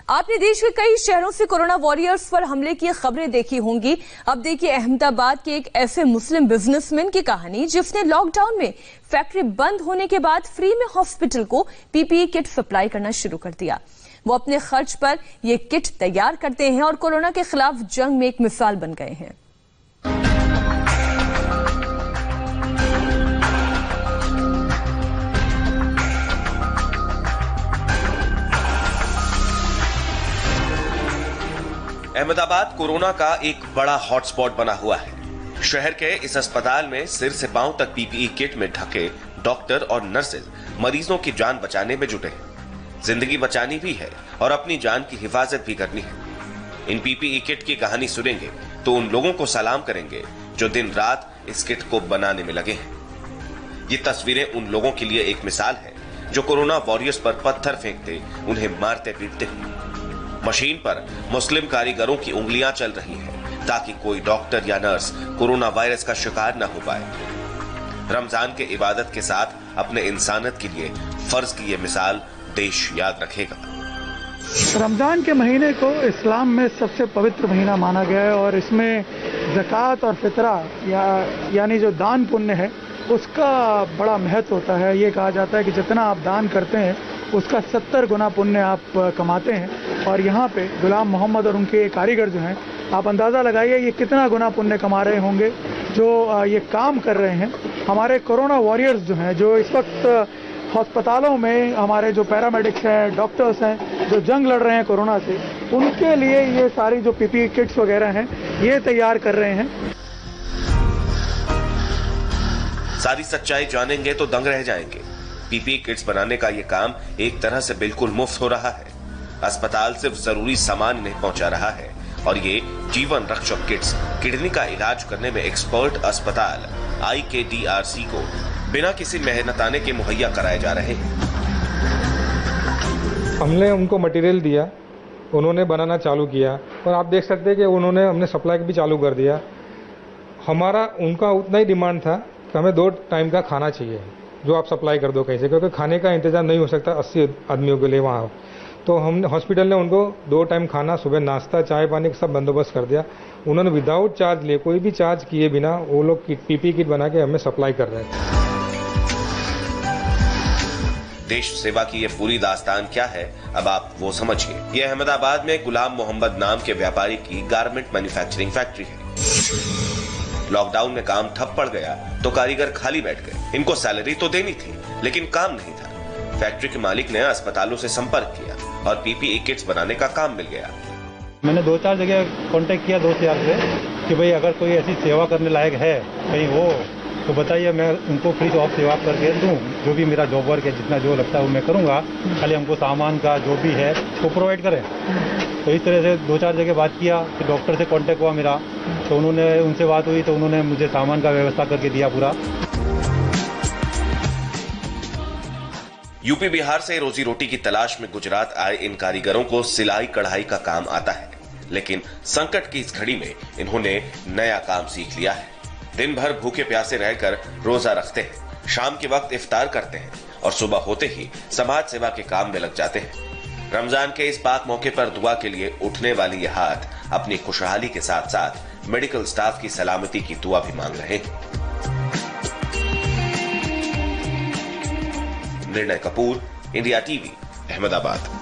आपने देश के कई शहरों से कोरोना वॉरियर्स पर हमले की खबरें देखी होंगी। अब देखिए अहमदाबाद के एक ऐसे मुस्लिम बिजनेसमैन की कहानी जिसने लॉकडाउन में फैक्ट्री बंद होने के बाद फ्री में हॉस्पिटल को पीपीई किट सप्लाई करना शुरू कर दिया। वो अपने खर्च पर ये किट तैयार करते हैं और कोरोना के खिलाफ जंग में एक मिसाल बन गए हैं। अहमदाबाद कोरोना का एक बड़ा हॉटस्पॉट बना हुआ है। शहर के इस अस्पताल में सिर से पांव तक पीपीई किट में ढके डॉक्टर और नर्सेज मरीजों की जान बचाने में जुटे हैं। जिंदगी बचानी भी है और अपनी जान की हिफाजत भी करनी है। इन पीपीई किट की कहानी सुनेंगे तो उन लोगों को सलाम करेंगे जो दिन रात इस किट को बनाने में लगे हैं। ये तस्वीरें उन लोगों के लिए एक मिसाल है जो कोरोना वॉरियर्स पर पत्थर फेंकते, उन्हें मारते पीटते हैं। मशीन पर मुस्लिम कारीगरों की उंगलियां चल रही हैं ताकि कोई डॉक्टर या नर्स कोरोना वायरस का शिकार न हो पाए। रमजान के इबादत के साथ अपने इंसानियत के लिए फर्ज की ये मिसाल देश याद रखेगा। रमजान के महीने को इस्लाम में सबसे पवित्र महीना माना गया है और इसमें ज़कात और फितरा यानी जो दान पुण्य है उसका बड़ा महत्व होता है। ये कहा जाता है कि जितना आप दान करते हैं उसका 70 गुना पुण्य आप कमाते हैं। और यहाँ पे गुलाम मोहम्मद और उनके कारीगर जो हैं, आप अंदाज़ा लगाइए ये कितना गुना पुण्य कमा रहे होंगे जो ये काम कर रहे हैं। हमारे कोरोना वॉरियर्स जो हैं, जो इस वक्त अस्पतालों में हमारे जो पैरामेडिक्स हैं, डॉक्टर्स हैं, जो जंग लड़ रहे हैं कोरोना से, उनके लिए ये सारी जो पीपीई किट्स वगैरह हैं ये तैयार कर रहे हैं। सारी सच्चाई जानेंगे तो दंग रह जाएंगे। पीपीई किट्स बनाने का ये काम एक तरह से बिल्कुल मुफ्त हो रहा है। अस्पताल सिर्फ जरूरी सामान इन्हें पहुंचा रहा है और ये जीवन रक्षक किट्स किडनी का इलाज करने में एक्सपर्ट अस्पताल IKDRC को बिना किसी मेहनताने के मुहैया कराए जा रहे हैं। हमने उनको मटेरियल दिया, उन्होंने बनाना चालू किया और आप देख सकते हैं कि उन्होंने हमने सप्लाई भी चालू कर दिया। हमारा उनका उतना ही डिमांड था कि हमें 2 टाइम का खाना चाहिए जो आप सप्लाई कर दो कैसे, क्योंकि खाने का इंतजाम नहीं हो सकता 80 आदमियों के लिए वहाँ। तो हम हॉस्पिटल ने उनको 2 टाइम खाना, सुबह नाश्ता, चाय पानी का सब बंदोबस्त कर दिया। उन्होंने विदाउट चार्ज लिए, कोई भी चार्ज किए बिना वो लोग पीपीई किट बना के हमें सप्लाई कर रहे हैं। देश सेवा की ये पूरी दास्तान क्या है, अब आप वो समझिए। ये अहमदाबाद में गुलाम मोहम्मद नाम के व्यापारी की गारमेंट मैन्युफैक्चरिंग फैक्ट्री है। लॉकडाउन में काम ठप पड़ गया तो कारीगर खाली बैठ गए। इनको सैलरी तो देनी थी लेकिन काम नहीं था। फैक्ट्री के मालिक ने अस्पतालों से संपर्क किया और पीपीई किट्स बनाने का काम मिल गया। मैंने 2-4 जगह कांटेक्ट किया दोस्त यार से कि भाई अगर कोई ऐसी सेवा करने लायक है कहीं हो तो बताइए, मैं उनको फ्री ऑफ सेवा करके दूँ। जो भी मेरा जॉब वर्क है, जितना जो लगता है वो मैं करूँगा, खाली हमको सामान का जो भी है वो प्रोवाइड करें। तो इस तरह से 2-4 जगह बात किया, फिर डॉक्टर से कांटेक्ट हुआ मेरा, तो उनसे बात हुई तो उन्होंने मुझे सामान का व्यवस्था करके दिया पूरा। यूपी बिहार से रोजी रोटी की तलाश में गुजरात आए इन कारीगरों को सिलाई कढ़ाई का काम आता है, लेकिन संकट की इस घड़ी में इन्होंने नया काम सीख लिया है। दिन भर भूखे प्यासे रहकर रोजा रखते हैं, शाम के वक्त इफ्तार करते हैं और सुबह होते ही समाज सेवा के काम में लग जाते हैं। रमजान के इस पाक मौके पर दुआ के लिए उठने वाली ये हाथ अपनी खुशहाली के साथ साथ मेडिकल स्टाफ की सलामती की दुआ भी मांग रहे हैं। निर्णय कपूर, इंडिया टीवी, अहमदाबाद।